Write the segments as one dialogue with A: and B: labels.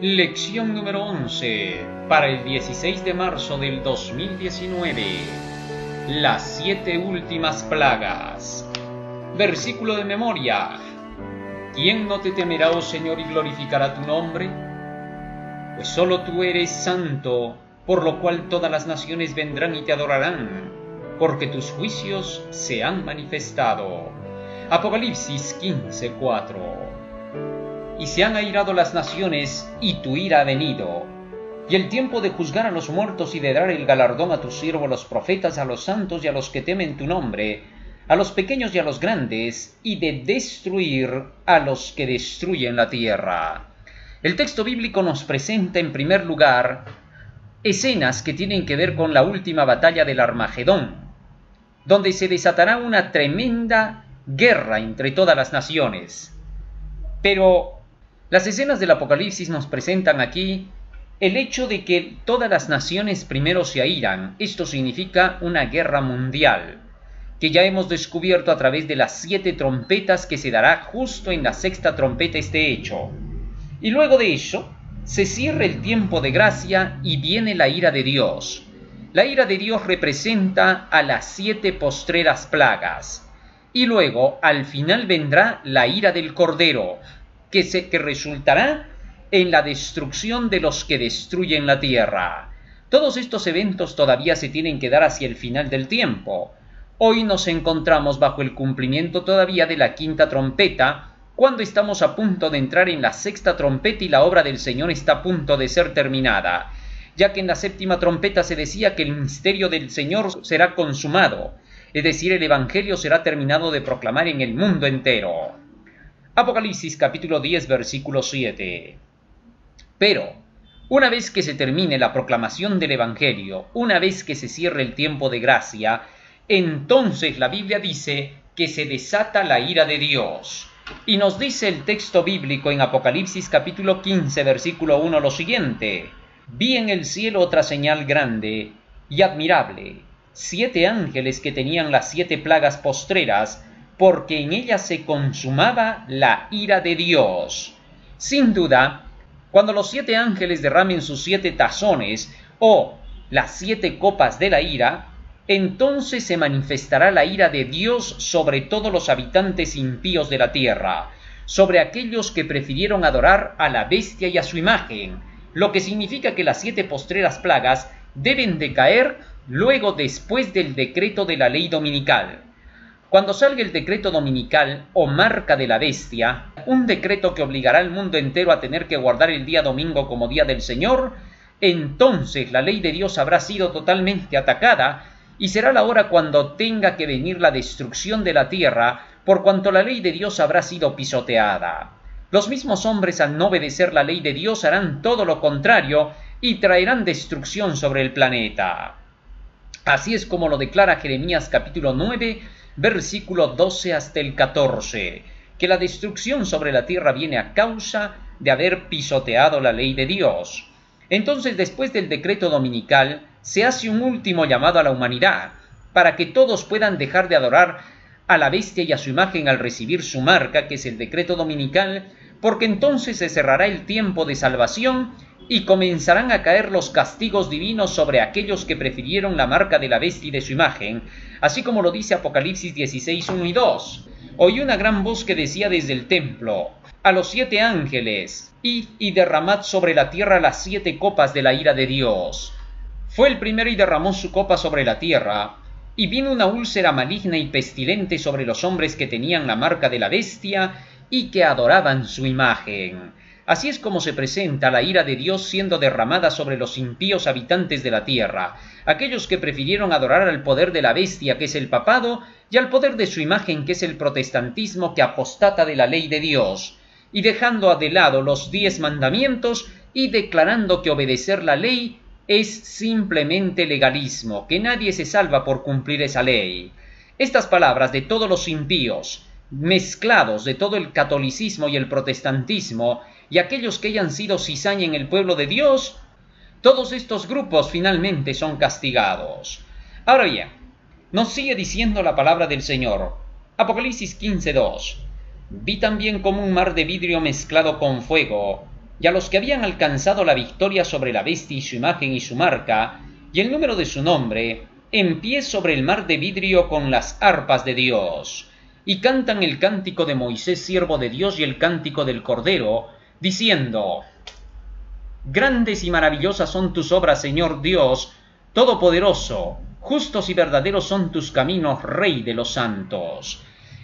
A: Lección número 11 para el 16 de marzo del 2019. Las 7 últimas plagas. Versículo de memoria. ¿Quién no te temerá, oh Señor, y glorificará tu nombre? Pues solo tú eres santo, por lo cual todas las naciones vendrán y te adorarán, porque tus juicios se han manifestado. Apocalipsis 15:4. Y se han airado las naciones, y tu ira ha venido. Y el tiempo de juzgar a los muertos y de dar el galardón a tus siervos los profetas, a los santos y a los que temen tu nombre, a los pequeños y a los grandes, y de destruir a los que destruyen la tierra. El texto bíblico nos presenta en primer lugar escenas que tienen que ver con la última batalla del Armagedón, donde se desatará una tremenda guerra entre todas las naciones. Pero las escenas del Apocalipsis nos presentan aquí el hecho de que todas las naciones primero se airan. Esto significa una guerra mundial, que ya hemos descubierto a través de las 7 trompetas que se dará justo en la 6ª trompeta este hecho. Y luego de eso, se cierra el tiempo de gracia y viene la ira de Dios. La ira de Dios representa a las 7 postreras plagas. Y luego, al final vendrá la ira del Cordero, que resultará en la destrucción de los que destruyen la tierra. Todos estos eventos todavía se tienen que dar hacia el final del tiempo. Hoy nos encontramos bajo el cumplimiento todavía de la 5ª trompeta, cuando estamos a punto de entrar en la 6ª trompeta y la obra del Señor está a punto de ser terminada, ya que en la 7ª trompeta se decía que el misterio del Señor será consumado, es decir, el Evangelio será terminado de proclamar en el mundo entero. Apocalipsis capítulo 10, versículo 7. Pero, una vez que se termine la proclamación del Evangelio, una vez que se cierre el tiempo de gracia, entonces la Biblia dice que se desata la ira de Dios. Y nos dice el texto bíblico en Apocalipsis capítulo 15, versículo 1 lo siguiente: Vi en el cielo otra señal grande y admirable, 7 ángeles que tenían las 7 plagas postreras, porque en ellas se consumaba la ira de Dios. Sin duda, cuando los 7 ángeles derramen sus 7 tazones, o las 7 copas de la ira, entonces se manifestará la ira de Dios sobre todos los habitantes impíos de la tierra, sobre aquellos que prefirieron adorar a la bestia y a su imagen, lo que significa que las 7 postreras plagas deben de caer luego después del decreto de la ley dominical. Cuando salga el decreto dominical o marca de la bestia, un decreto que obligará al mundo entero a tener que guardar el día domingo como día del Señor, entonces la ley de Dios habrá sido totalmente atacada y será la hora cuando tenga que venir la destrucción de la tierra, por cuanto la ley de Dios habrá sido pisoteada. Los mismos hombres, al no obedecer la ley de Dios, harán todo lo contrario y traerán destrucción sobre el planeta. Así es como lo declara Jeremías capítulo 9, versículo 12 hasta el 14, que la destrucción sobre la tierra viene a causa de haber pisoteado la ley de Dios. Entonces, después del decreto dominical, se hace un último llamado a la humanidad, para que todos puedan dejar de adorar a la bestia y a su imagen al recibir su marca, que es el decreto dominical, porque entonces se cerrará el tiempo de salvación y comenzarán a caer los castigos divinos sobre aquellos que prefirieron la marca de la bestia y de su imagen, así como lo dice Apocalipsis 16, 1 y 2. Oí una gran voz que decía desde el templo: a los 7 ángeles, id y derramad sobre la tierra las 7 copas de la ira de Dios. Fue el primero y derramó su copa sobre la tierra, y vino una úlcera maligna y pestilente sobre los hombres que tenían la marca de la bestia y que adoraban su imagen. Así es como se presenta la ira de Dios siendo derramada sobre los impíos habitantes de la tierra, aquellos que prefirieron adorar al poder de la bestia, que es el papado, y al poder de su imagen, que es el protestantismo, que apostata de la ley de Dios, y dejando de lado los 10 mandamientos y declarando que obedecer la ley es simplemente legalismo, que nadie se salva por cumplir esa ley. Estas palabras de todos los impíos, mezclados de todo el catolicismo y el protestantismo, y aquellos que hayan sido cizaña en el pueblo de Dios, todos estos grupos finalmente son castigados. Ahora bien, nos sigue diciendo la palabra del Señor. Apocalipsis 15:2. Vi también como un mar de vidrio mezclado con fuego, y a los que habían alcanzado la victoria sobre la bestia y su imagen y su marca, y el número de su nombre, en pie sobre el mar de vidrio con las arpas de Dios, y cantan el cántico de Moisés siervo de Dios y el cántico del Cordero, diciendo: Grandes y maravillosas son tus obras, Señor Dios Todopoderoso, justos y verdaderos son tus caminos, Rey de los santos.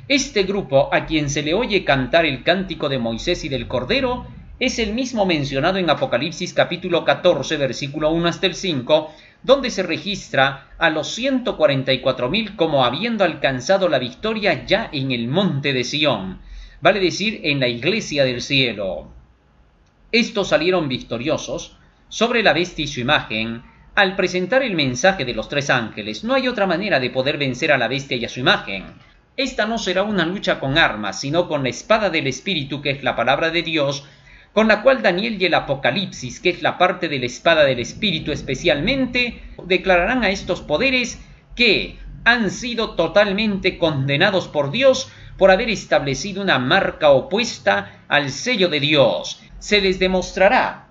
A: Este grupo, a quien se le oye cantar el cántico de Moisés y del Cordero, es el mismo mencionado en Apocalipsis capítulo 14, versículo 1 hasta el 5, donde se registra a los 144.000 como habiendo alcanzado la victoria ya en el monte de Sión, vale decir, en la iglesia del cielo. Estos salieron victoriosos sobre la bestia y su imagen al presentar el mensaje de los tres ángeles. No hay otra manera de poder vencer a la bestia y a su imagen. Esta no será una lucha con armas, sino con la espada del Espíritu, que es la palabra de Dios, con la cual Daniel y el Apocalipsis, que es la parte de la espada del Espíritu especialmente, declararán a estos poderes que han sido totalmente condenados por Dios por haber establecido una marca opuesta al sello de Dios. Se les demostrará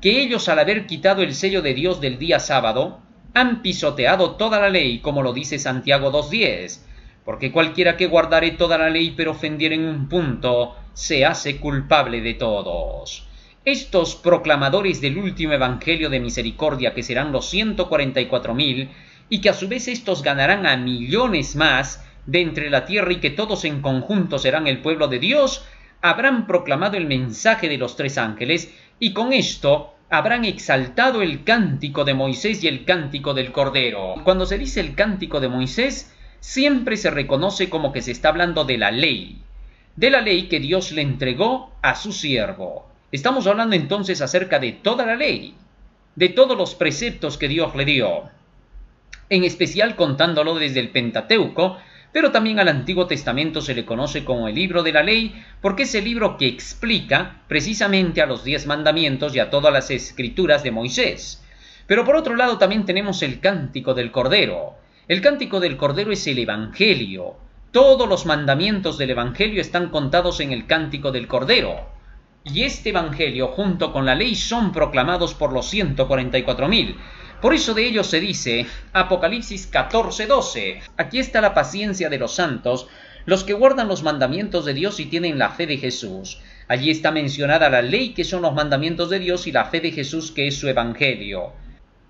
A: que ellos, al haber quitado el sello de Dios del día sábado, han pisoteado toda la ley, como lo dice Santiago 2:10, porque cualquiera que guardare toda la ley pero ofendiere en un punto, se hace culpable de todos. Estos proclamadores del último evangelio de misericordia, que serán los 144.000, y que a su vez estos ganarán a millones más de entre la tierra, y que todos en conjunto serán el pueblo de Dios, habrán proclamado el mensaje de los tres ángeles, y con esto habrán exaltado el cántico de Moisés y el cántico del Cordero. Cuando se dice el cántico de Moisés, siempre se reconoce como que se está hablando de la ley que Dios le entregó a su siervo. Estamos hablando entonces acerca de toda la ley, de todos los preceptos que Dios le dio, en especial contándolo desde el Pentateuco, pero también al Antiguo Testamento se le conoce como el libro de la ley, porque es el libro que explica precisamente a los 10 mandamientos y a todas las escrituras de Moisés. Pero por otro lado también tenemos el cántico del Cordero. El cántico del Cordero es el Evangelio. Todos los mandamientos del Evangelio están contados en el cántico del Cordero. Y este Evangelio, junto con la ley, son proclamados por los 144.000. Por eso de ellos se dice, Apocalipsis 14:12, aquí está la paciencia de los santos, los que guardan los mandamientos de Dios y tienen la fe de Jesús. Allí está mencionada la ley, que son los mandamientos de Dios, y la fe de Jesús, que es su Evangelio.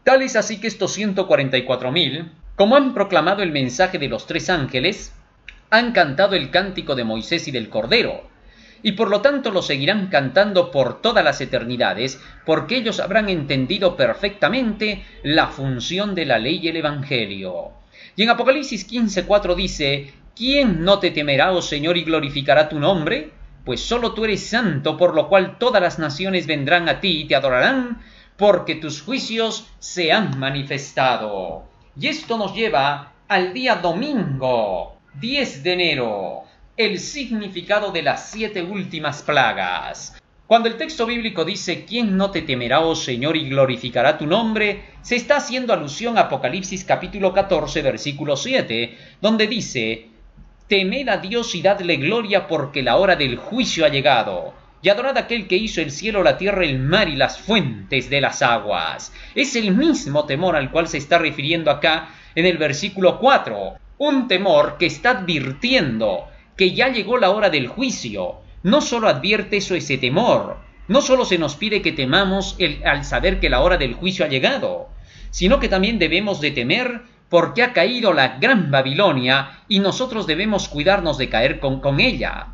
A: Tal es así que estos 144.000, como han proclamado el mensaje de los tres ángeles, han cantado el cántico de Moisés y del Cordero, y por lo tanto lo seguirán cantando por todas las eternidades, porque ellos habrán entendido perfectamente la función de la ley y el Evangelio. Y en Apocalipsis 15:4 dice: ¿Quién no te temerá, oh Señor, y glorificará tu nombre? Pues solo tú eres santo, por lo cual todas las naciones vendrán a ti y te adorarán, porque tus juicios se han manifestado. Y esto nos lleva al día domingo, 10 de enero, el significado de las 7 últimas plagas. Cuando el texto bíblico dice: ¿Quién no te temerá, oh Señor, y glorificará tu nombre?, se está haciendo alusión a Apocalipsis capítulo 14, versículo 7, donde dice: Temed a Dios y dadle gloria, porque la hora del juicio ha llegado. Y adorad a aquel que hizo el cielo, la tierra, el mar y las fuentes de las aguas. Es el mismo temor al cual se está refiriendo acá en el versículo 4. Un temor que está advirtiendo que ya llegó la hora del juicio. No solo advierte eso ese temor, no solo se nos pide que temamos al saber que la hora del juicio ha llegado, sino que también debemos de temer porque ha caído la gran Babilonia y nosotros debemos cuidarnos de caer con ella.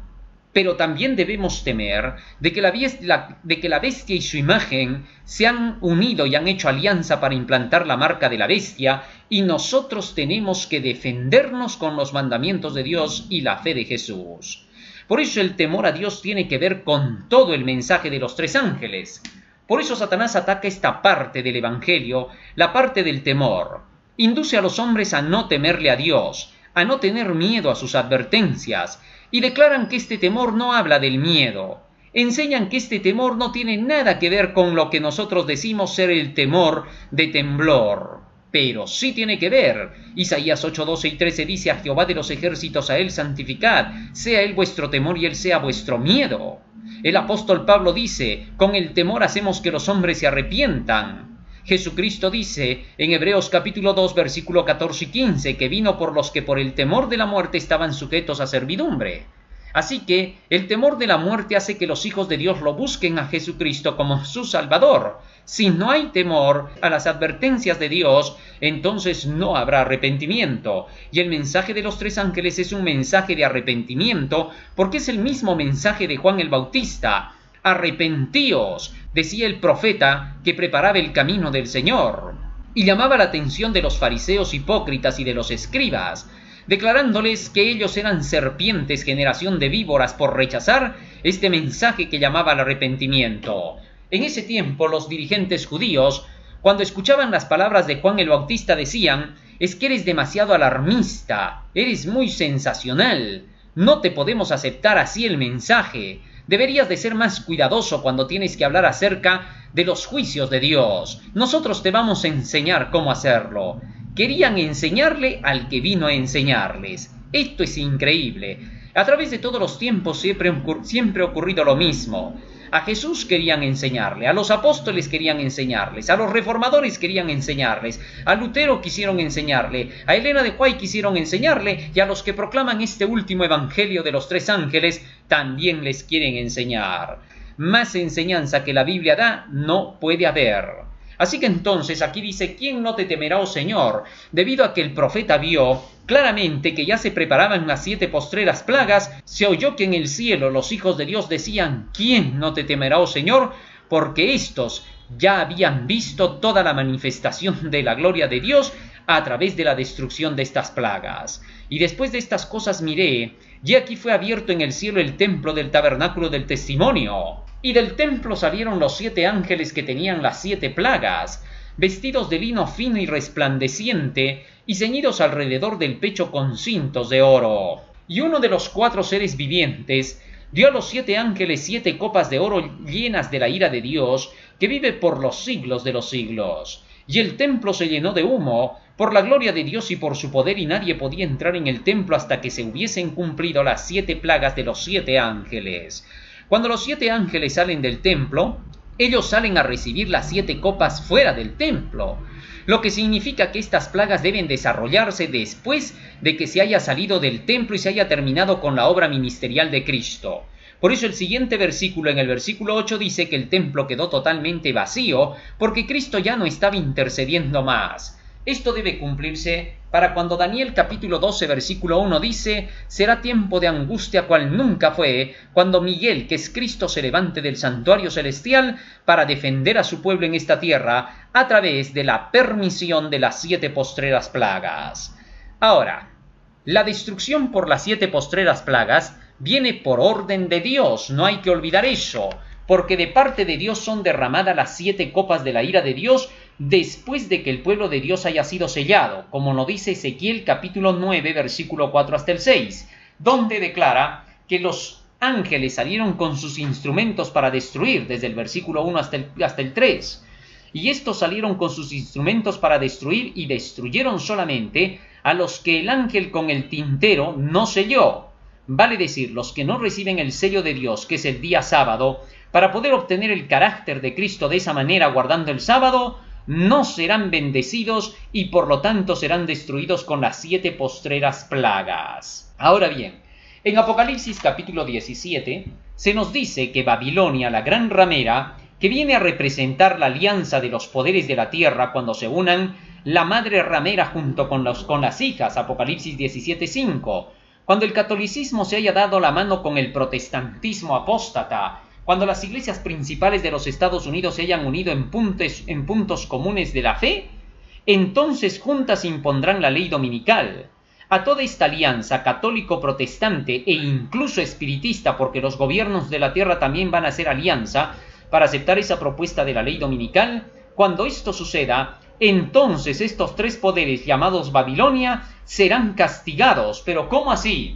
A: Pero también debemos temer de que la bestia y su imagen se han unido y han hecho alianza para implantar la marca de la bestia, y nosotros tenemos que defendernos con los mandamientos de Dios y la fe de Jesús. Por eso el temor a Dios tiene que ver con todo el mensaje de los tres ángeles. Por eso Satanás ataca esta parte del Evangelio, la parte del temor. Induce a los hombres a no temerle a Dios, a no tener miedo a sus advertencias, y declaran que este temor no habla del miedo. Enseñan que este temor no tiene nada que ver con lo que nosotros decimos ser el temor de temblor. Pero sí tiene que ver. Isaías 8:12 y 13 dice: A Jehová de los ejércitos, a él santificad, sea él vuestro temor y él sea vuestro miedo. El apóstol Pablo dice, con el temor hacemos que los hombres se arrepientan. Jesucristo dice en Hebreos capítulo 2, versículo 14 y 15, que vino por los que por el temor de la muerte estaban sujetos a servidumbre. Así que el temor de la muerte hace que los hijos de Dios lo busquen a Jesucristo como su Salvador. Si no hay temor a las advertencias de Dios, entonces no habrá arrepentimiento. Y el mensaje de los tres ángeles es un mensaje de arrepentimiento, porque es el mismo mensaje de Juan el Bautista. Arrepentíos, decía el profeta que preparaba el camino del Señor, y llamaba la atención de los fariseos hipócritas y de los escribas, declarándoles que ellos eran serpientes, generación de víboras, por rechazar este mensaje que llamaba al arrepentimiento. En ese tiempo los dirigentes judíos, cuando escuchaban las palabras de Juan el Bautista, decían: es que eres demasiado alarmista, eres muy sensacional, no te podemos aceptar así el mensaje, deberías de ser más cuidadoso cuando tienes que hablar acerca de los juicios de Dios, nosotros te vamos a enseñar cómo hacerlo. Querían enseñarle al que vino a enseñarles. Esto es increíble. A través de todos los tiempos siempre ha ocurrido lo mismo. A Jesús querían enseñarle, a los apóstoles querían enseñarles, a los reformadores querían enseñarles, a Lutero quisieron enseñarle, a Elena de White quisieron enseñarle, y a los que proclaman este último evangelio de los tres ángeles también les quieren enseñar. Más enseñanza que la Biblia da no puede haber. Así que entonces aquí dice: ¿quién no te temerá, oh Señor? Debido a que el profeta vio claramente que ya se preparaban las 7 postreras plagas, se oyó que en el cielo los hijos de Dios decían: ¿quién no te temerá, oh Señor? Porque estos ya habían visto toda la manifestación de la gloria de Dios a través de la destrucción de estas plagas. Y después de estas cosas miré, y aquí fue abierto en el cielo el templo del tabernáculo del testimonio. Y del templo salieron los 7 ángeles que tenían las 7 plagas, vestidos de lino fino y resplandeciente, y ceñidos alrededor del pecho con cintos de oro. Y uno de los 4 seres vivientes dio a los 7 ángeles 7 copas de oro llenas de la ira de Dios, que vive por los siglos de los siglos. Y el templo se llenó de humo por la gloria de Dios y por su poder, y nadie podía entrar en el templo hasta que se hubiesen cumplido las 7 plagas de los 7 ángeles. Cuando los 7 ángeles salen del templo, ellos salen a recibir las 7 copas fuera del templo, lo que significa que estas plagas deben desarrollarse después de que se haya salido del templo y se haya terminado con la obra ministerial de Cristo. Por eso el siguiente versículo, en el versículo 8, dice que el templo quedó totalmente vacío porque Cristo ya no estaba intercediendo más. Esto debe cumplirse para cuando Daniel capítulo 12 versículo 1 dice: será tiempo de angustia cual nunca fue, cuando Miguel, que es Cristo, se levante del santuario celestial para defender a su pueblo en esta tierra a través de la permisión de las 7 postreras plagas. Ahora, la destrucción por las 7 postreras plagas viene por orden de Dios, no hay que olvidar eso, porque de parte de Dios son derramadas las 7 copas de la ira de Dios después de que el pueblo de Dios haya sido sellado, como nos dice Ezequiel capítulo 9, versículo 4 hasta el 6, donde declara que los ángeles salieron con sus instrumentos para destruir, desde el versículo 1 hasta el 3, y estos salieron con sus instrumentos para destruir y destruyeron solamente a los que el ángel con el tintero no selló, vale decir, los que no reciben el sello de Dios, que es el día sábado, para poder obtener el carácter de Cristo de esa manera guardando el sábado, no serán bendecidos y por lo tanto serán destruidos con las 7 postreras plagas. Ahora bien, en Apocalipsis capítulo 17 se nos dice que Babilonia, la gran ramera, que viene a representar la alianza de los poderes de la tierra cuando se unan la madre ramera junto con las hijas, Apocalipsis 17:5, cuando el catolicismo se haya dado la mano con el protestantismo apóstata, cuando las iglesias principales de los Estados Unidos se hayan unido en puntos comunes de la fe, entonces juntas impondrán la ley dominical. A toda esta alianza católico-protestante e incluso espiritista, porque los gobiernos de la tierra también van a hacer alianza para aceptar esa propuesta de la ley dominical, cuando esto suceda, entonces estos 3 poderes llamados Babilonia serán castigados. ¿Pero cómo así?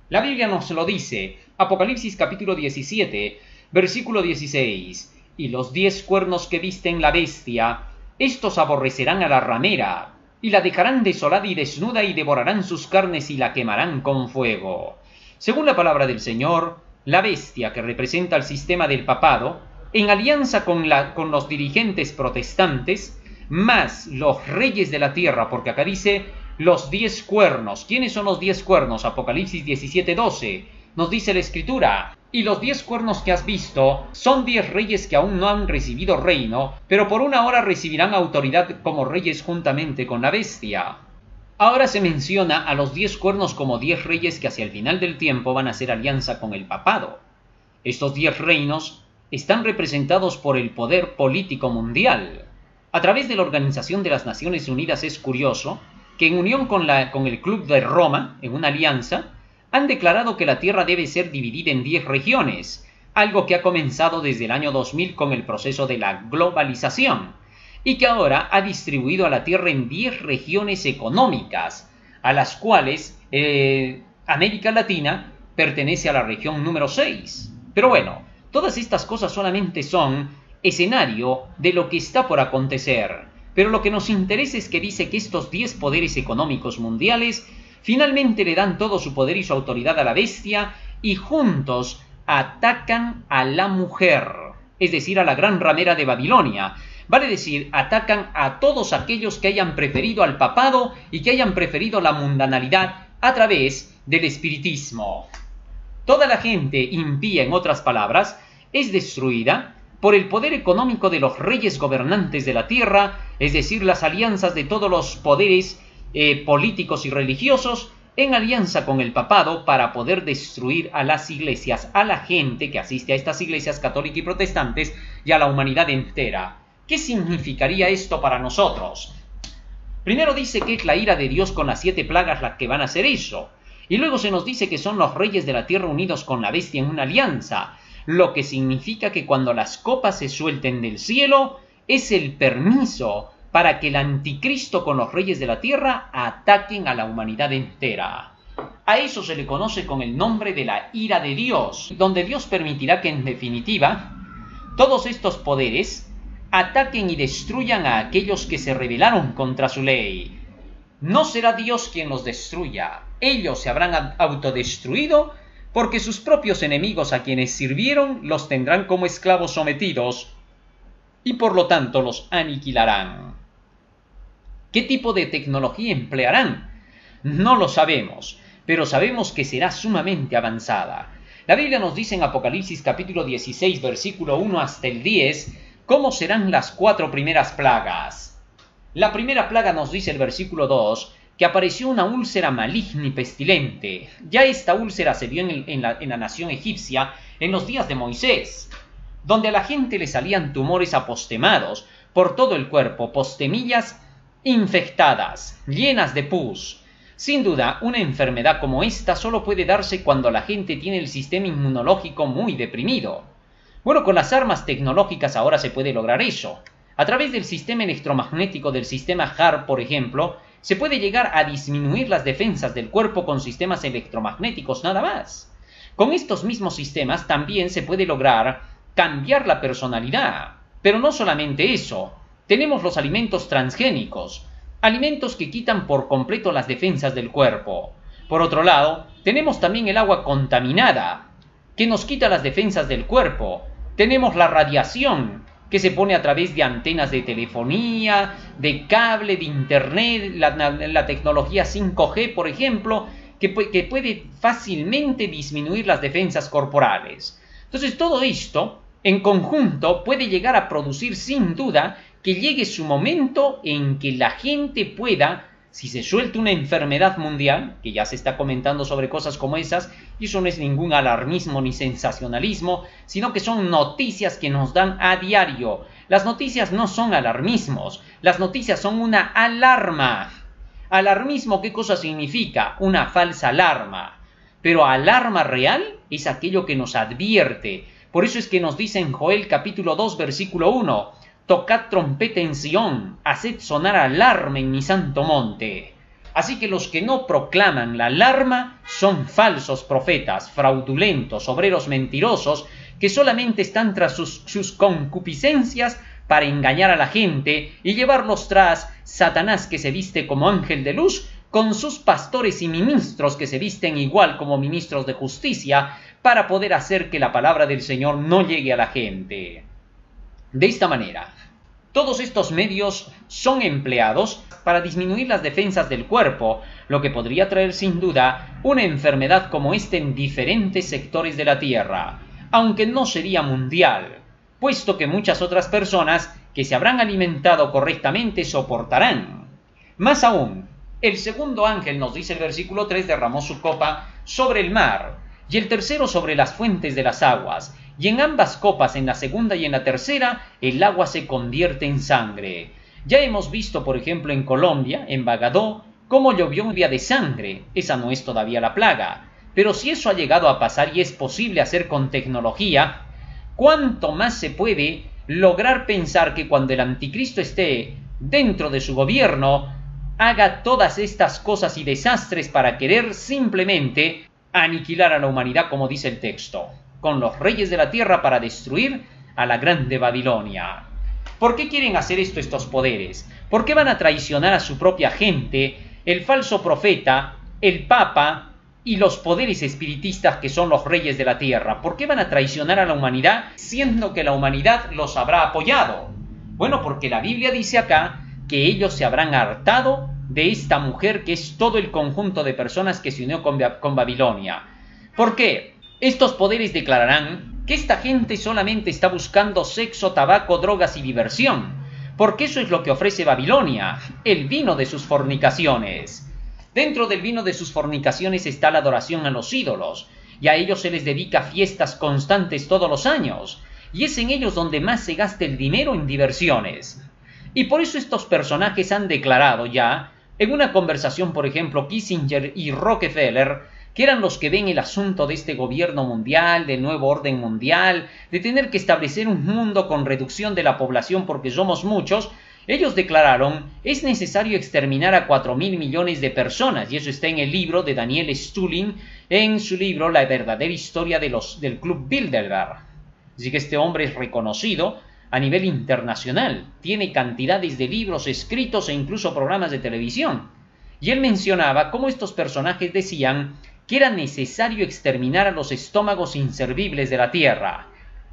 A: La Biblia nos lo dice, Apocalipsis capítulo 17, versículo 16, y los 10 cuernos que visten la bestia, estos aborrecerán a la ramera, y la dejarán desolada y desnuda, y devorarán sus carnes y la quemarán con fuego. Según la palabra del Señor, la bestia que representa el sistema del papado, en alianza con los dirigentes protestantes, más los reyes de la tierra, porque acá dice los 10 cuernos. ¿Quiénes son los 10 cuernos? Apocalipsis 17:12. Nos dice la Escritura: y los 10 cuernos que has visto son 10 reyes que aún no han recibido reino, pero por una hora recibirán autoridad como reyes juntamente con la bestia. Ahora se menciona a los 10 cuernos como 10 reyes que hacia el final del tiempo van a hacer alianza con el papado. Estos 10 reinos están representados por el poder político mundial. A través de la Organización de las Naciones Unidas es curioso que en unión con el Club de Roma, en una alianza, han declarado que la Tierra debe ser dividida en 10 regiones, algo que ha comenzado desde el año 2000 con el proceso de la globalización, y que ahora ha distribuido a la Tierra en 10 regiones económicas, a las cuales América Latina pertenece a la región número 6. Pero bueno, todas estas cosas solamente son escenario de lo que está por acontecer, pero lo que nos interesa es que dice que estos 10 poderes económicos mundiales finalmente le dan todo su poder y su autoridad a la bestia y juntos atacan a la mujer, es decir, a la gran ramera de Babilonia. Vale decir, atacan a todos aquellos que hayan preferido al papado y que hayan preferido la mundanalidad a través del espiritismo. Toda la gente impía, en otras palabras, es destruida por el poder económico de los reyes gobernantes de la tierra, es decir, las alianzas de todos los poderes políticos y religiosos en alianza con el papado para poder destruir a las iglesias, a la gente que asiste a estas iglesias católicas y protestantes y a la humanidad entera. ¿Qué significaría esto para nosotros? Primero dice que es la ira de Dios con las 7 plagas las que van a hacer eso, y luego se nos dice que son los reyes de la tierra unidos con la bestia en una alianza, lo que significa que cuando las copas se suelten del cielo es el permiso para que el anticristo con los reyes de la tierra ataquen a la humanidad entera. A eso se le conoce con el nombre de la ira de Dios, donde Dios permitirá que en definitiva todos estos poderes ataquen y destruyan a aquellos que se rebelaron contra su ley. No será Dios quien los destruya, ellos se habrán autodestruido porque sus propios enemigos a quienes sirvieron los tendrán como esclavos sometidos y por lo tanto los aniquilarán. ¿Qué tipo de tecnología emplearán? No lo sabemos, pero sabemos que será sumamente avanzada. La Biblia nos dice en Apocalipsis capítulo 16, versículo 1 hasta el 10, cómo serán las 4 primeras plagas. La primera plaga nos dice el versículo 2, que apareció una úlcera maligna y pestilente. Ya esta úlcera se vio en la nación egipcia en los días de Moisés, donde a la gente le salían tumores apostemados por todo el cuerpo, postemillas infectadas, llenas de pus. Sin duda, una enfermedad como esta solo puede darse cuando la gente tiene el sistema inmunológico muy deprimido. Bueno, con las armas tecnológicas ahora se puede lograr eso. A través del sistema electromagnético del sistema HAARP, por ejemplo, se puede llegar a disminuir las defensas del cuerpo con sistemas electromagnéticos nada más. Con estos mismos sistemas también se puede lograr cambiar la personalidad. Pero no solamente eso. Tenemos los alimentos transgénicos, alimentos que quitan por completo las defensas del cuerpo. Por otro lado, tenemos también el agua contaminada, que nos quita las defensas del cuerpo. Tenemos la radiación, que se pone a través de antenas de telefonía, de cable, de internet, la tecnología 5G, por ejemplo, que puede fácilmente disminuir las defensas corporales. Entonces, todo esto, en conjunto, puede llegar a producir, sin duda, que llegue su momento en que la gente pueda, si se suelta una enfermedad mundial, que ya se está comentando sobre cosas como esas, y eso no es ningún alarmismo ni sensacionalismo, sino que son noticias que nos dan a diario. Las noticias no son alarmismos, las noticias son una alarma. Alarmismo, ¿qué cosa significa? Una falsa alarma. Pero alarma real es aquello que nos advierte. Por eso es que nos dice en Joel capítulo 2, versículo 1, tocad trompeta en Sión, haced sonar alarma en mi santo monte. Así que los que no proclaman la alarma son falsos profetas, fraudulentos, obreros mentirosos, que solamente están tras sus concupiscencias para engañar a la gente y llevarlos tras Satanás, que se viste como ángel de luz, con sus pastores y ministros que se visten igual como ministros de justicia para poder hacer que la palabra del Señor no llegue a la gente. De esta manera, todos estos medios son empleados para disminuir las defensas del cuerpo, lo que podría traer sin duda una enfermedad como esta en diferentes sectores de la tierra, aunque no sería mundial, puesto que muchas otras personas que se habrán alimentado correctamente soportarán. Más aún, el segundo ángel, nos dice el versículo 3, derramó su copa sobre el mar, y el tercero sobre las fuentes de las aguas, y en ambas copas, en la segunda y en la tercera, el agua se convierte en sangre. Ya hemos visto, por ejemplo, en Colombia, en Bagadó, cómo llovió lluvia de sangre. Esa no es todavía la plaga. Pero si eso ha llegado a pasar y es posible hacer con tecnología, ¿cuánto más se puede lograr pensar que cuando el anticristo esté dentro de su gobierno, haga todas estas cosas y desastres para querer simplemente aniquilar a la humanidad, como dice el texto, con los reyes de la tierra para destruir a la grande Babilonia? ¿Por qué quieren hacer esto estos poderes? ¿Por qué van a traicionar a su propia gente, el falso profeta, el papa y los poderes espiritistas que son los reyes de la tierra? ¿Por qué van a traicionar a la humanidad siendo que la humanidad los habrá apoyado? Bueno, porque la Biblia dice acá que ellos se habrán hartado de esta mujer, que es todo el conjunto de personas que se unió con Babilonia. ¿Por qué? Estos poderes declararán que esta gente solamente está buscando sexo, tabaco, drogas y diversión, porque eso es lo que ofrece Babilonia, el vino de sus fornicaciones. Dentro del vino de sus fornicaciones está la adoración a los ídolos, y a ellos se les dedica fiestas constantes todos los años, y es en ellos donde más se gasta el dinero en diversiones. Y por eso estos personajes han declarado ya, en una conversación, por ejemplo, Kissinger y Rockefeller, que eran los que ven el asunto de este gobierno mundial, del nuevo orden mundial, de tener que establecer un mundo con reducción de la población porque somos muchos. Ellos declararon, es necesario exterminar a 4.000 millones de personas, y eso está en el libro de Daniel Stulin, en su libro La verdadera historia del Club Bilderberg. Así que este hombre es reconocido a nivel internacional, tiene cantidades de libros escritos e incluso programas de televisión. Y él mencionaba cómo estos personajes decían que era necesario exterminar a los estómagos inservibles de la tierra.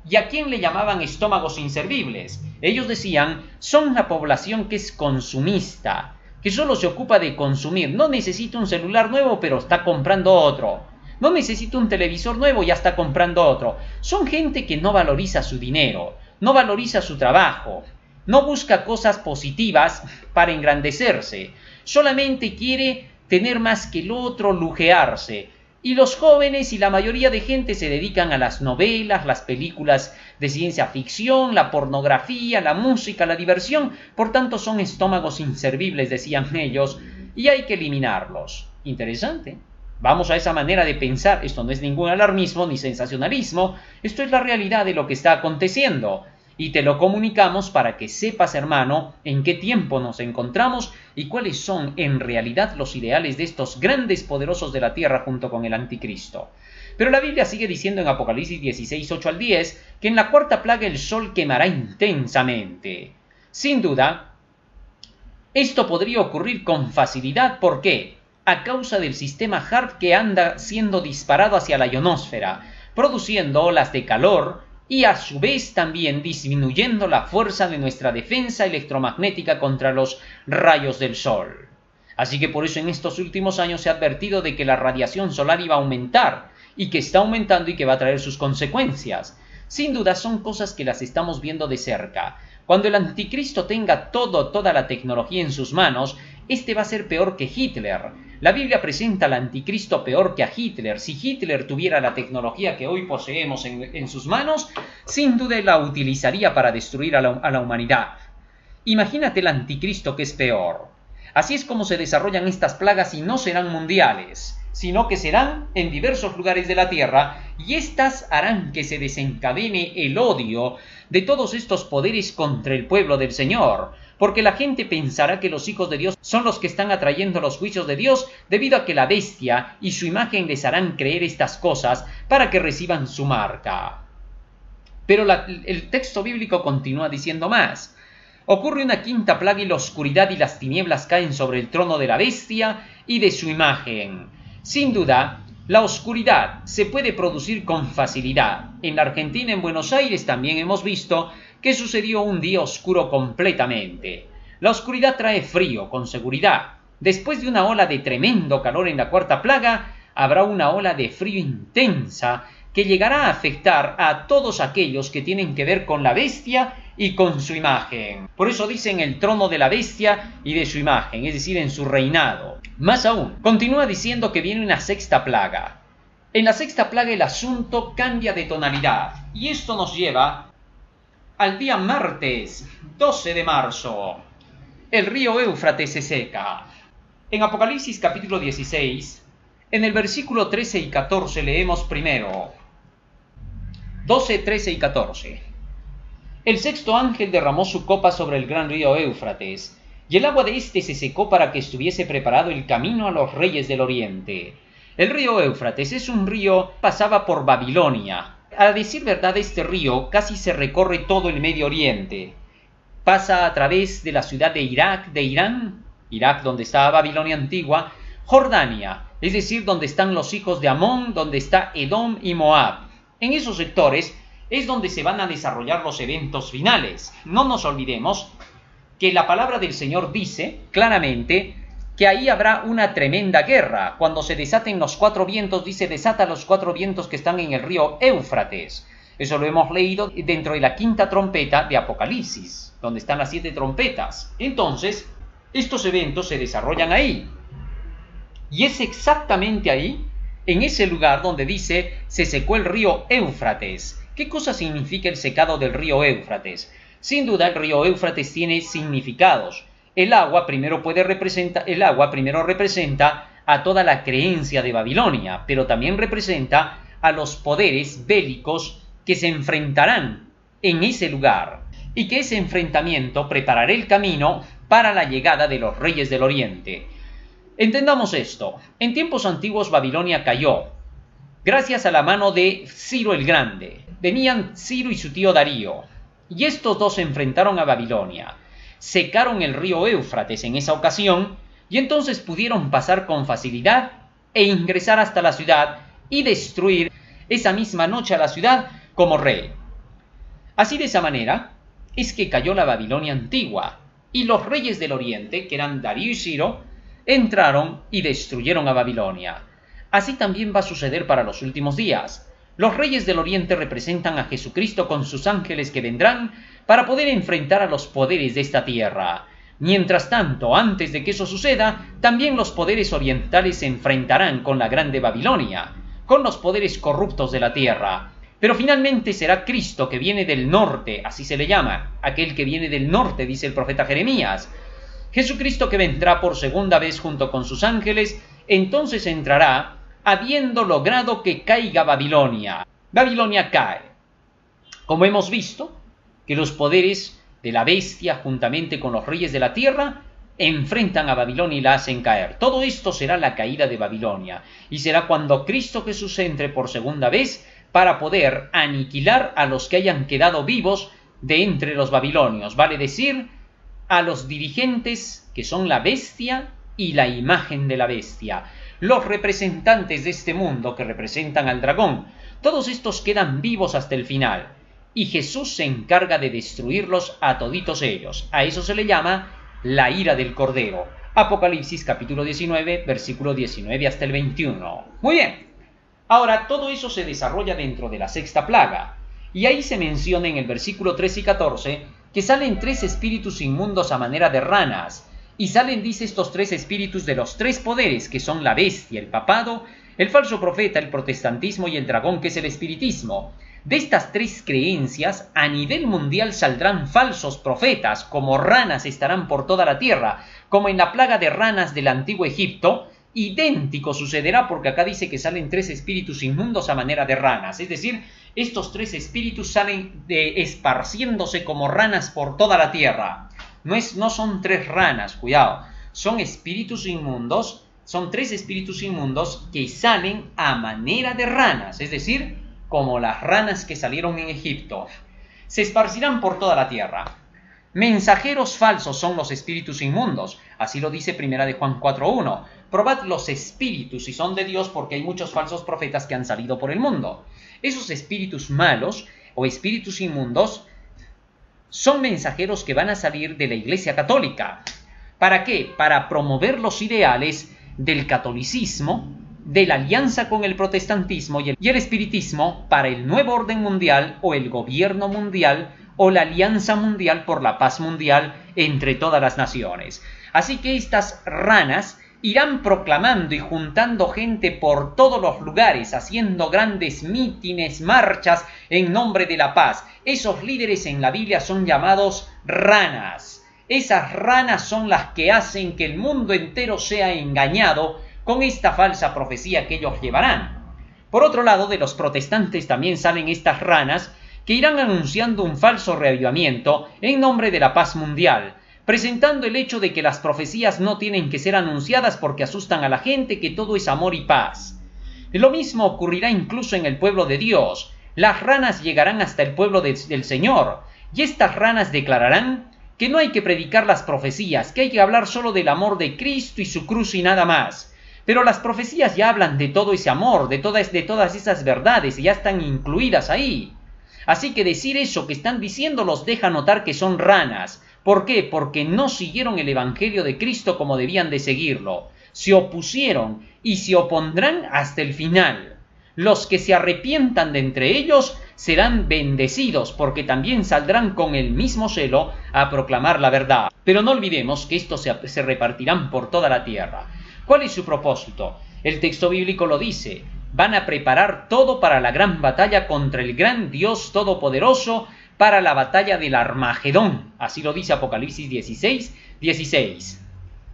A: ¿Y a quién le llamaban estómagos inservibles? Ellos decían, son la población que es consumista, que solo se ocupa de consumir. No necesita un celular nuevo, pero está comprando otro. No necesita un televisor nuevo, ya está comprando otro. Son gente que no valoriza su dinero, no valoriza su trabajo, no busca cosas positivas para engrandecerse, solamente quiere tener más que el otro, lujearse. Y los jóvenes y la mayoría de gente se dedican a las novelas, las películas de ciencia ficción, la pornografía, la música, la diversión. Por tanto, son estómagos inservibles, decían ellos, y hay que eliminarlos. Interesante. Vamos a esa manera de pensar. Esto no es ningún alarmismo ni sensacionalismo. Esto es la realidad de lo que está aconteciendo. Y te lo comunicamos para que sepas, hermano, en qué tiempo nos encontramos y cuáles son en realidad los ideales de estos grandes poderosos de la tierra junto con el anticristo. Pero la Biblia sigue diciendo en Apocalipsis 16, 8 al 10, que en la cuarta plaga el sol quemará intensamente. Sin duda, esto podría ocurrir con facilidad. ¿Por qué? A causa del sistema HAARP que anda siendo disparado hacia la ionosfera, produciendo olas de calor, y a su vez también disminuyendo la fuerza de nuestra defensa electromagnética contra los rayos del sol. Así que por eso en estos últimos años se ha advertido de que la radiación solar iba a aumentar, y que está aumentando y que va a traer sus consecuencias. Sin duda son cosas que las estamos viendo de cerca. Cuando el anticristo tenga toda la tecnología en sus manos, este va a ser peor que Hitler. La Biblia presenta al anticristo peor que a Hitler. Si Hitler tuviera la tecnología que hoy poseemos en sus manos, sin duda la utilizaría para destruir a la humanidad. Imagínate el anticristo, que es peor. Así es como se desarrollan estas plagas, y no serán mundiales, sino que serán en diversos lugares de la tierra, y éstas harán que se desencadene el odio de todos estos poderes contra el pueblo del Señor, porque la gente pensará que los hijos de Dios son los que están atrayendo los juicios de Dios, debido a que la bestia y su imagen les harán creer estas cosas para que reciban su marca. Pero el texto bíblico continúa diciendo más. Ocurre una quinta plaga, y la oscuridad y las tinieblas caen sobre el trono de la bestia y de su imagen. Sin duda, la oscuridad se puede producir con facilidad. En la Argentina, en Buenos Aires, también hemos visto que sucedió un día oscuro completamente. La oscuridad trae frío, con seguridad. Después de una ola de tremendo calor en la cuarta plaga, habrá una ola de frío intensa que llegará a afectar a todos aquellos que tienen que ver con la bestia y con su imagen. Por eso dicen el trono de la bestia y de su imagen, es decir, en su reinado. Más aún, continúa diciendo que viene una sexta plaga. En la sexta plaga el asunto cambia de tonalidad, y esto nos lleva al día martes 12 de marzo. El río Éufrates se seca. En Apocalipsis capítulo 16, en el versículo 13 y 14 leemos primero. 12, 13 y 14. El sexto ángel derramó su copa sobre el gran río Éufrates, y el agua de éste se secó para que estuviese preparado el camino a los reyes del oriente. El río Éufrates es un río que pasaba por Babilonia. A decir verdad, este río casi se recorre todo el Medio Oriente. Pasa a través de la ciudad de Irak, de Irán, Irak donde está Babilonia antigua, Jordania, es decir, donde están los hijos de Amón, donde está Edom y Moab. En esos sectores es donde se van a desarrollar los eventos finales. No nos olvidemos que la palabra del Señor dice claramente que ahí habrá una tremenda guerra. Cuando se desaten los cuatro vientos, dice, desata los cuatro vientos que están en el río Éufrates. Eso lo hemos leído dentro de la quinta trompeta de Apocalipsis, donde están las 7 trompetas. Entonces, estos eventos se desarrollan ahí. Y es exactamente ahí, en ese lugar donde dice, se secó el río Éufrates. ¿Qué cosa significa el secado del río Éufrates? Sin duda, el río Éufrates tiene significados. El agua primero representa a toda la creencia de Babilonia, pero también representa a los poderes bélicos que se enfrentarán en ese lugar, y que ese enfrentamiento preparará el camino para la llegada de los reyes del oriente. Entendamos esto. En tiempos antiguos Babilonia cayó gracias a la mano de Ciro el Grande. Venían Ciro y su tío Darío, y estos dos se enfrentaron a Babilonia. Secaron el río Éufrates en esa ocasión, y entonces pudieron pasar con facilidad e ingresar hasta la ciudad y destruir esa misma noche a la ciudad como rey. Así, de esa manera es que cayó la Babilonia antigua, y los reyes del oriente, que eran Darío y Ciro, entraron y destruyeron a Babilonia. Así también va a suceder para los últimos días. Los reyes del oriente representan a Jesucristo con sus ángeles que vendrán para poder enfrentar a los poderes de esta tierra. Mientras tanto, antes de que eso suceda, también los poderes orientales se enfrentarán con la grande Babilonia, con los poderes corruptos de la tierra. Pero finalmente será Cristo que viene del norte, así se le llama, aquel que viene del norte, dice el profeta Jeremías. Jesucristo que vendrá por segunda vez junto con sus ángeles, entonces entrará habiendo logrado que caiga Babilonia. Babilonia cae. Como hemos visto, que los poderes de la bestia juntamente con los reyes de la tierra enfrentan a Babilonia y la hacen caer. Todo esto será la caída de Babilonia, y será cuando Cristo Jesús entre por segunda vez para poder aniquilar a los que hayan quedado vivos de entre los babilonios, vale decir, a los dirigentes que son la bestia y la imagen de la bestia, los representantes de este mundo que representan al dragón. Todos estos quedan vivos hasta el final, y Jesús se encarga de destruirlos a toditos ellos. A eso se le llama la ira del Cordero. Apocalipsis capítulo 19, versículo 19 hasta el 21. Muy bien. Ahora, todo eso se desarrolla dentro de la sexta plaga, y ahí se menciona en el versículo 13 y 14 que salen 3 espíritus inmundos a manera de ranas, y salen, dice, estos 3 espíritus de los 3 poderes, que son la bestia, el papado, el falso profeta, el protestantismo y el dragón, que es el espiritismo. De estas 3 creencias, a nivel mundial saldrán falsos profetas, como ranas estarán por toda la tierra, como en la plaga de ranas del antiguo Egipto. Idéntico sucederá, porque acá dice que salen 3 espíritus inmundos a manera de ranas, es decir, estos 3 espíritus salen esparciéndose como ranas por toda la tierra. No son 3 ranas, cuidado, son espíritus inmundos, son 3 espíritus inmundos que salen a manera de ranas, es decir, como las ranas que salieron en Egipto. Se esparcirán por toda la tierra. Mensajeros falsos son los espíritus inmundos. Así lo dice 1 de Juan 4:1. Probad los espíritus si son de Dios, porque hay muchos falsos profetas que han salido por el mundo. Esos espíritus malos o espíritus inmundos son mensajeros que van a salir de la Iglesia Católica. ¿Para qué? Para promover los ideales del catolicismo, de la alianza con el protestantismo y el espiritismo para el nuevo orden mundial o el gobierno mundial o la alianza mundial por la paz mundial entre todas las naciones. Así que estas ranas irán proclamando y juntando gente por todos los lugares, haciendo grandes mítines, marchas en nombre de la paz. Esos líderes en la Biblia son llamados ranas. Esas ranas son las que hacen que el mundo entero sea engañado con esta falsa profecía que ellos llevarán. Por otro lado, de los protestantes también salen estas ranas que irán anunciando un falso reavivamiento en nombre de la paz mundial, presentando el hecho de que las profecías no tienen que ser anunciadas porque asustan a la gente, que todo es amor y paz. Lo mismo ocurrirá incluso en el pueblo de Dios. Las ranas llegarán hasta el pueblo del Señor, y estas ranas declararán que no hay que predicar las profecías, que hay que hablar solo del amor de Cristo y su cruz y nada más. Pero las profecías ya hablan de todo ese amor, de todas esas verdades, y ya están incluidas ahí. Así que decir eso que están diciendo los deja notar que son ranas. ¿Por qué? Porque no siguieron el Evangelio de Cristo como debían de seguirlo. Se opusieron y se opondrán hasta el final. Los que se arrepientan de entre ellos serán bendecidos, porque también saldrán con el mismo celo a proclamar la verdad. Pero no olvidemos que estos se repartirán por toda la tierra. ¿Cuál es su propósito? El texto bíblico lo dice. Van a preparar todo para la gran batalla contra el gran Dios Todopoderoso, para la batalla del Armagedón. Así lo dice Apocalipsis 16:16.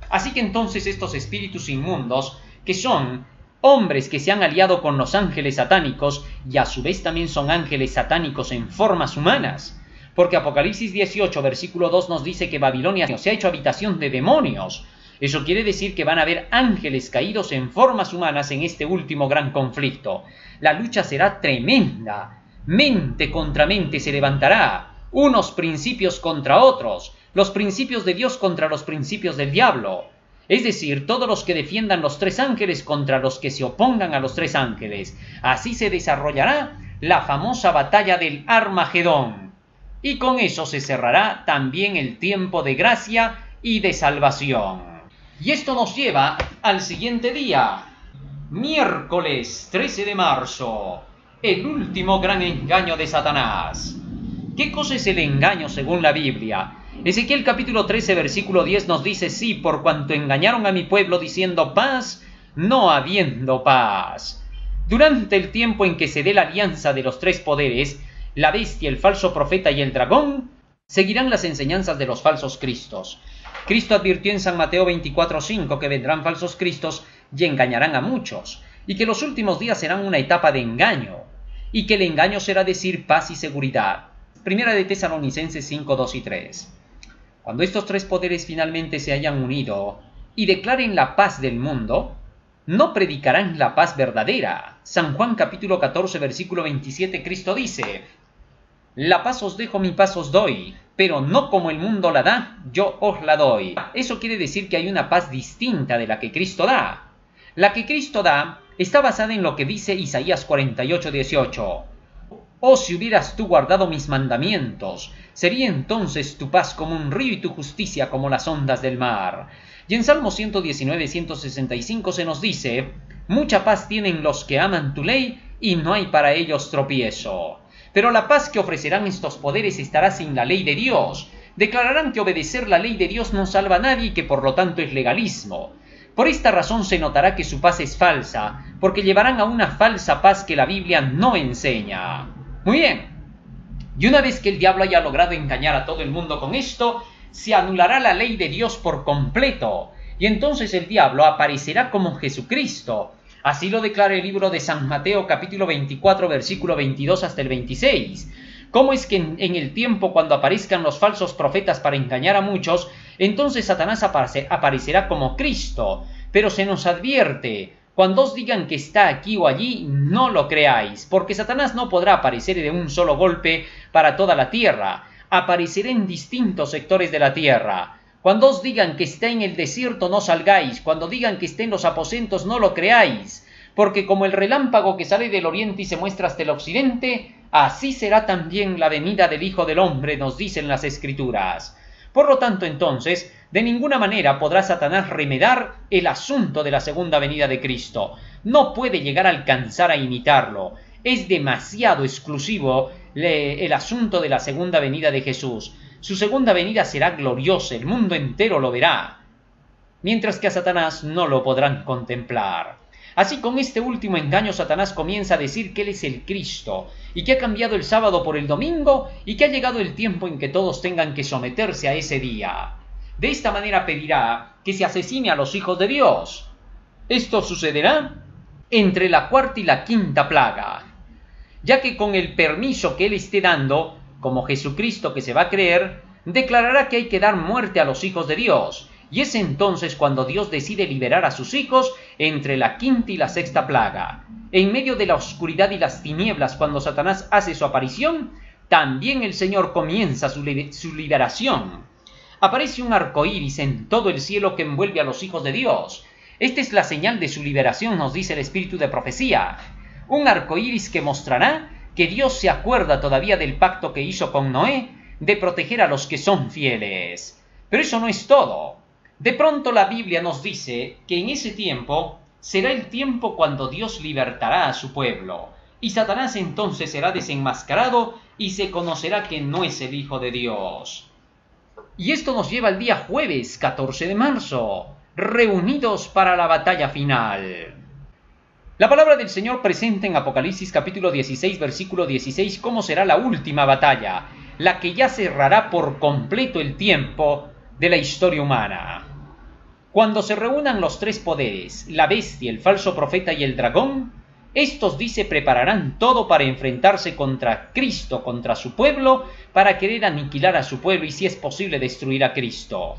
A: Así que entonces estos espíritus inmundos, que son hombres que se han aliado con los ángeles satánicos, y a su vez también son ángeles satánicos en formas humanas, porque Apocalipsis 18, versículo 2 nos dice que Babilonia se ha hecho habitación de demonios. Eso quiere decir que van a haber ángeles caídos en formas humanas en este último gran conflicto. La lucha será tremenda. Mente contra mente se levantará, unos principios contra otros, los principios de Dios contra los principios del diablo. Es decir, todos los que defiendan los tres ángeles contra los que se opongan a los tres ángeles. Así se desarrollará la famosa batalla del Armagedón. Y con eso se cerrará también el tiempo de gracia y de salvación. Y esto nos lleva al siguiente día, miércoles 13 de marzo, el último gran engaño de Satanás. ¿Qué cosa es el engaño según la Biblia? Ezequiel capítulo 13 versículo 10 nos dice: sí, por cuanto engañaron a mi pueblo diciendo paz, no habiendo paz. Durante el tiempo en que se dé la alianza de los tres poderes, la bestia, el falso profeta y el dragón, seguirán las enseñanzas de los falsos cristos. Cristo advirtió en San Mateo 24:5 que vendrán falsos cristos y engañarán a muchos, y que los últimos días serán una etapa de engaño, y que el engaño será decir paz y seguridad. Primera de Tesalonicenses 5, 2 y 3. Cuando estos tres poderes finalmente se hayan unido y declaren la paz del mundo, no predicarán la paz verdadera. San Juan capítulo 14 versículo 27, Cristo dice: la paz os dejo, mi paz os doy, pero no como el mundo la da, yo os la doy. Eso quiere decir que hay una paz distinta de la que Cristo da. La que Cristo da está basada en lo que dice Isaías 48:18. Oh, si hubieras tú guardado mis mandamientos, sería entonces tu paz como un río y tu justicia como las ondas del mar. Y en Salmo 119:165 se nos dice: mucha paz tienen los que aman tu ley, y no hay para ellos tropiezo. Pero la paz que ofrecerán estos poderes estará sin la ley de Dios. Declararán que obedecer la ley de Dios no salva a nadie y que por lo tanto es legalismo. Por esta razón se notará que su paz es falsa, porque llevarán a una falsa paz que la Biblia no enseña. Muy bien. Y una vez que el diablo haya logrado engañar a todo el mundo con esto, se anulará la ley de Dios por completo, y entonces el diablo aparecerá como Jesucristo. Así lo declara el libro de San Mateo capítulo 24 versículo 22 hasta el 26. ¿Cómo es que en el tiempo cuando aparezcan los falsos profetas para engañar a muchos, entonces Satanás aparecerá como Cristo? Pero se nos advierte: cuando os digan que está aquí o allí, no lo creáis, porque Satanás no podrá aparecer de un solo golpe para toda la tierra. aparecerá en distintos sectores de la tierra. Cuando os digan que está en el desierto, no salgáis. Cuando digan que está en los aposentos, no lo creáis. Porque como el relámpago que sale del oriente y se muestra hasta el occidente, así será también la venida del Hijo del Hombre, nos dicen las Escrituras. Por lo tanto, entonces, de ninguna manera podrá Satanás remedar el asunto de la segunda venida de Cristo. No puede llegar a alcanzar a imitarlo. Es demasiado exclusivo el asunto de la segunda venida de Jesús. Su segunda venida será gloriosa, el mundo entero lo verá, mientras que a Satanás no lo podrán contemplar. Así, con este último engaño, Satanás comienza a decir que él es el Cristo, y que ha cambiado el sábado por el domingo, y que ha llegado el tiempo en que todos tengan que someterse a ese día. De esta manera pedirá que se asesine a los hijos de Dios. Esto sucederá entre la cuarta y la quinta plaga, ya que con el permiso que él esté dando, como Jesucristo que se va a creer, declarará que hay que dar muerte a los hijos de Dios, y es entonces cuando Dios decide liberar a sus hijos entre la quinta y la sexta plaga. En medio de la oscuridad y las tinieblas, cuando Satanás hace su aparición, también el Señor comienza su liberación. Aparece un arco iris en todo el cielo que envuelve a los hijos de Dios. Esta es la señal de su liberación, nos dice el Espíritu de Profecía. Un arco iris que mostrará que Dios se acuerda todavía del pacto que hizo con Noé de proteger a los que son fieles. Pero eso no es todo. De pronto la Biblia nos dice que en ese tiempo será el tiempo cuando Dios libertará a su pueblo, y Satanás entonces será desenmascarado y se conocerá que no es el Hijo de Dios. Y esto nos lleva al día jueves 14 de marzo, reunidos para la batalla final. La palabra del Señor presenta en Apocalipsis capítulo 16, versículo 16, cómo será la última batalla, la que ya cerrará por completo el tiempo de la historia humana. Cuando se reúnan los tres poderes, la bestia, el falso profeta y el dragón, estos, dice, prepararán todo para enfrentarse contra Cristo, contra su pueblo, para querer aniquilar a su pueblo y, si es posible, destruir a Cristo.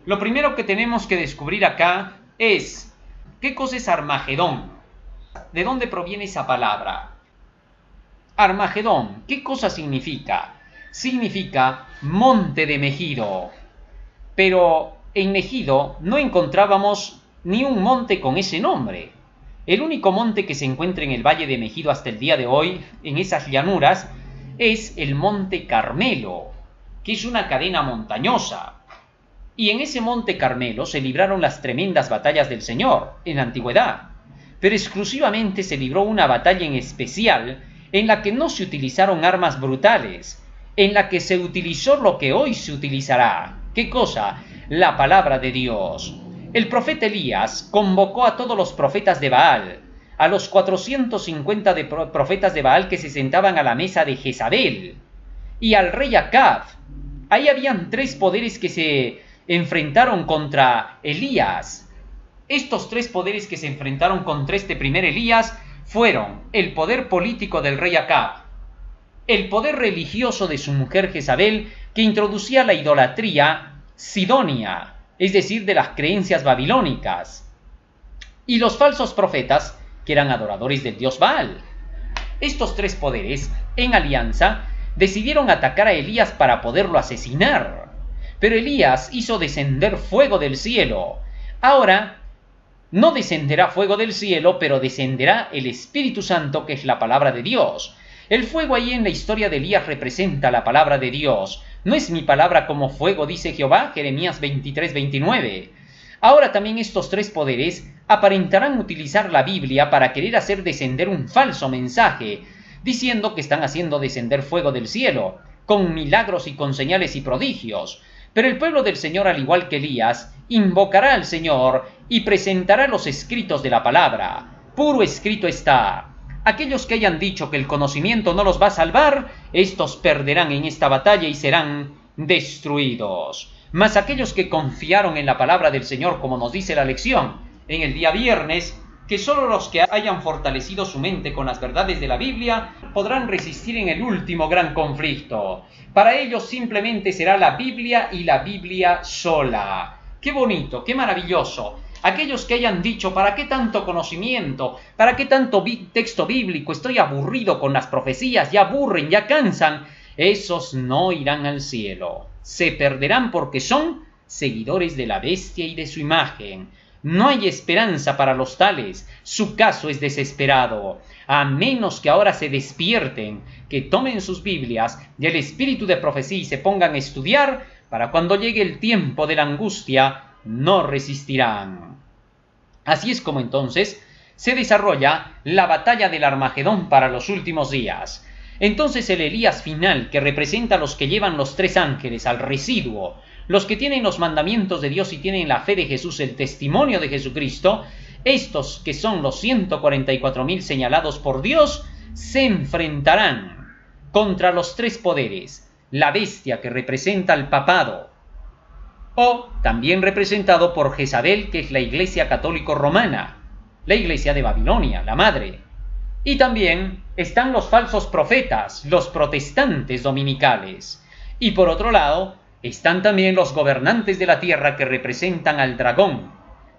A: Lo primero que tenemos que descubrir acá es, ¿qué cosa es Armagedón? ¿De dónde proviene esa palabra? Armagedón, ¿qué cosa significa? Significa monte de Megido. Pero en Megido no encontrábamos ni un monte con ese nombre. El único monte que se encuentra en el valle de Megido hasta el día de hoy, en esas llanuras, es el monte Carmelo, que es una cadena montañosa. Y en ese monte Carmelo se libraron las tremendas batallas del Señor en la antigüedad. Pero exclusivamente se libró una batalla en especial en la que no se utilizaron armas brutales, en la que se utilizó lo que hoy se utilizará. ¿Qué cosa? La palabra de Dios. El profeta Elías convocó a todos los profetas de Baal, a los 450 profetas de Baal que se sentaban a la mesa de Jezabel, y al rey Acab. Ahí habían tres poderes que se enfrentaron contra Elías. Estos tres poderes que se enfrentaron contra este primer Elías fueron el poder político del rey Acab, el poder religioso de su mujer Jezabel, que introducía la idolatría sidonia, es decir, de las creencias babilónicas, y los falsos profetas, que eran adoradores del dios Baal. Estos tres poderes, en alianza, decidieron atacar a Elías para poderlo asesinar. Pero Elías hizo descender fuego del cielo. Ahora, no descenderá fuego del cielo, pero descenderá el Espíritu Santo, que es la palabra de Dios. El fuego ahí en la historia de Elías representa la palabra de Dios. No es mi palabra como fuego, dice Jehová, Jeremías 23:29. Ahora también estos tres poderes aparentarán utilizar la Biblia para querer hacer descender un falso mensaje, diciendo que están haciendo descender fuego del cielo, con milagros y con señales y prodigios. Pero el pueblo del Señor, al igual que Elías, invocará al Señor y presentará los escritos de la palabra. Puro escrito está. Aquellos que hayan dicho que el conocimiento no los va a salvar, estos perderán en esta batalla y serán destruidos. Mas aquellos que confiaron en la palabra del Señor, como nos dice la lección en el día viernes, que solo los que hayan fortalecido su mente con las verdades de la Biblia podrán resistir en el último gran conflicto. Para ellos simplemente será la Biblia y la Biblia sola. ¡Qué bonito, qué maravilloso! Aquellos que hayan dicho, ¿para qué tanto conocimiento? ¿Para qué tanto texto bíblico? Estoy aburrido con las profecías, ya aburren, ya cansan. esos no irán al cielo. Se perderán porque son seguidores de la bestia y de su imagen. No hay esperanza para los tales. Su caso es desesperado. A menos que ahora se despierten, que tomen sus Biblias y el espíritu de profecía y se pongan a estudiar, para cuando llegue el tiempo de la angustia, no resistirán. Así es como entonces se desarrolla la batalla del Armagedón para los últimos días. Entonces el Elías final, que representa a los que llevan los 3 ángeles al residuo, los que tienen los mandamientos de Dios y tienen la fe de Jesús, el testimonio de Jesucristo, estos que son los 144.000 señalados por Dios, se enfrentarán contra los 3 poderes, la bestia que representa al papado, o también representado por Jezabel, que es la Iglesia Católico Romana, la Iglesia de Babilonia, la madre. Y también están los falsos profetas, los protestantes dominicales. Y por otro lado, están también los gobernantes de la tierra que representan al dragón.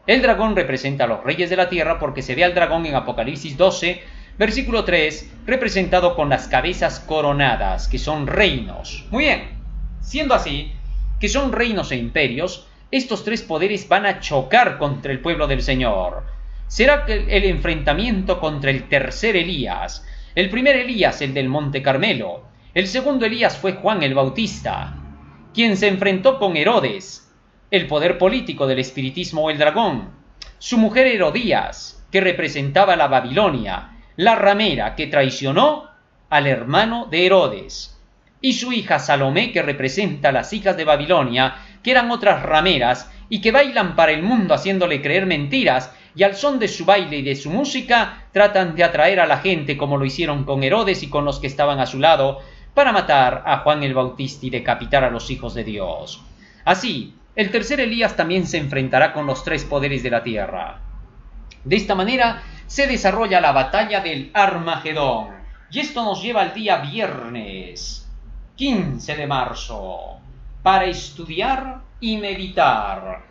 A: El dragón representa a los reyes de la tierra porque se ve al dragón en Apocalipsis 12, versículo 3, representado con las cabezas coronadas, que son reinos. Muy bien, siendo así, que son reinos e imperios, estos 3 poderes van a chocar contra el pueblo del Señor. Será el enfrentamiento contra el tercer Elías. El primer Elías, el del Monte Carmelo. El segundo Elías fue Juan el Bautista, quien se enfrentó con Herodes, el poder político del espiritismo o el dragón. Su mujer Herodías, que representaba la Babilonia, la ramera que traicionó al hermano de Herodes. Y su hija Salomé, que representa a las hijas de Babilonia, que eran otras rameras y que bailan para el mundo haciéndole creer mentiras, y al son de su baile y de su música tratan de atraer a la gente como lo hicieron con Herodes y con los que estaban a su lado, para matar a Juan el Bautista y decapitar a los hijos de Dios. Así, el tercer Elías también se enfrentará con los 3 poderes de la tierra. De esta manera se desarrolla la batalla del Armagedón. Y esto nos lleva al día viernes 15 de marzo, para estudiar y meditar.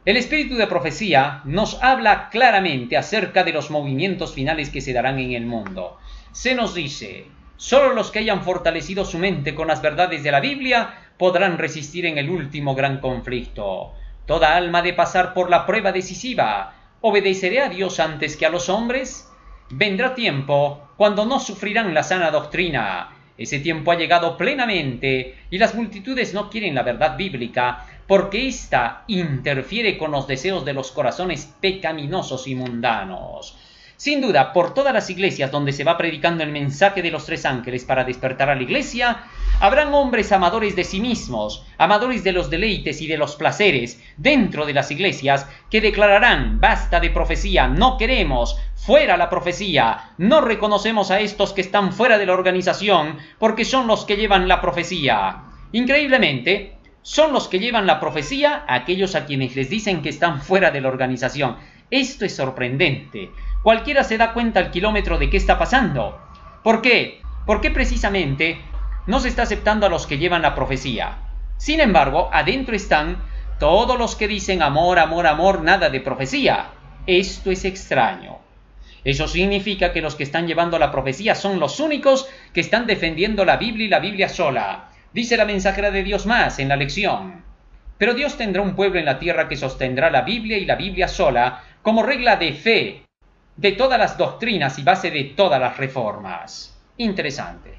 A: El espíritu de profecía nos habla claramente acerca de los movimientos finales que se darán en el mundo. Se nos dice: solo los que hayan fortalecido su mente con las verdades de la Biblia podrán resistir en el último gran conflicto. Toda alma ha de pasar por la prueba decisiva. ¿Obedeceré a Dios antes que a los hombres? Vendrá tiempo cuando no sufrirán la sana doctrina. Ese tiempo ha llegado plenamente y las multitudes no quieren la verdad bíblica porque ésta interfiere con los deseos de los corazones pecaminosos y mundanos. Sin duda, por todas las iglesias donde se va predicando el mensaje de los 3 ángeles para despertar a la iglesia, habrán hombres amadores de sí mismos, amadores de los deleites y de los placeres dentro de las iglesias, que declararán: basta de profecía, no queremos, fuera la profecía, no reconocemos a estos que están fuera de la organización porque son los que llevan la profecía. Increíblemente, son los que llevan la profecía aquellos a quienes les dicen que están fuera de la organización. Esto es sorprendente. Cualquiera se da cuenta al kilómetro de qué está pasando. ¿Por qué? Porque precisamente no se está aceptando a los que llevan la profecía. Sin embargo, adentro están todos los que dicen amor, amor, amor, nada de profecía. Esto es extraño. Eso significa que los que están llevando la profecía son los únicos que están defendiendo la Biblia y la Biblia sola. Dice la mensajera de Dios más en la lección: pero Dios tendrá un pueblo en la tierra que sostendrá la Biblia y la Biblia sola como regla de fe de todas las doctrinas y base de todas las reformas. Interesante.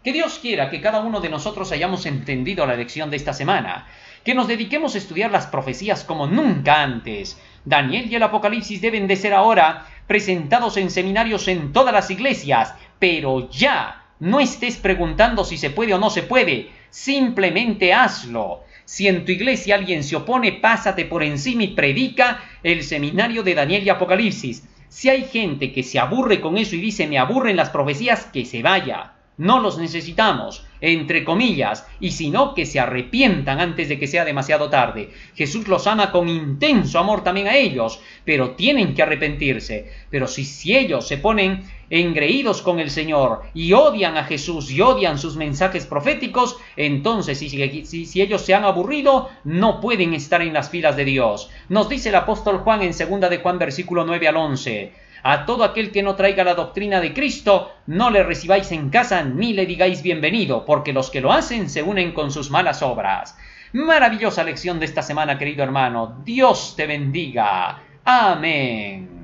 A: Que Dios quiera que cada uno de nosotros hayamos entendido la lección de esta semana, que nos dediquemos a estudiar las profecías como nunca antes. Daniel y el Apocalipsis deben de ser ahora presentados en seminarios en todas las iglesias, pero ya. No estés preguntando si se puede o no se puede, simplemente hazlo. Si en tu iglesia alguien se opone, pásate por encima y predica el seminario de Daniel y Apocalipsis. Si hay gente que se aburre con eso y dice me aburren las profecías, que se vaya. No los necesitamos, entre comillas, y si no, que se arrepientan antes de que sea demasiado tarde. Jesús los ama con intenso amor también a ellos, pero tienen que arrepentirse. Pero si ellos se ponen engreídos con el Señor y odian a Jesús y odian sus mensajes proféticos, entonces si ellos se han aburrido, no pueden estar en las filas de Dios. Nos dice el apóstol Juan en 2 de Juan versículo 9 al 11: A todo aquel que no traiga la doctrina de Cristo, no le recibáis en casa ni le digáis bienvenido, porque los que lo hacen se unen con sus malas obras. Maravillosa lección de esta semana, querido hermano. Dios te bendiga. Amén.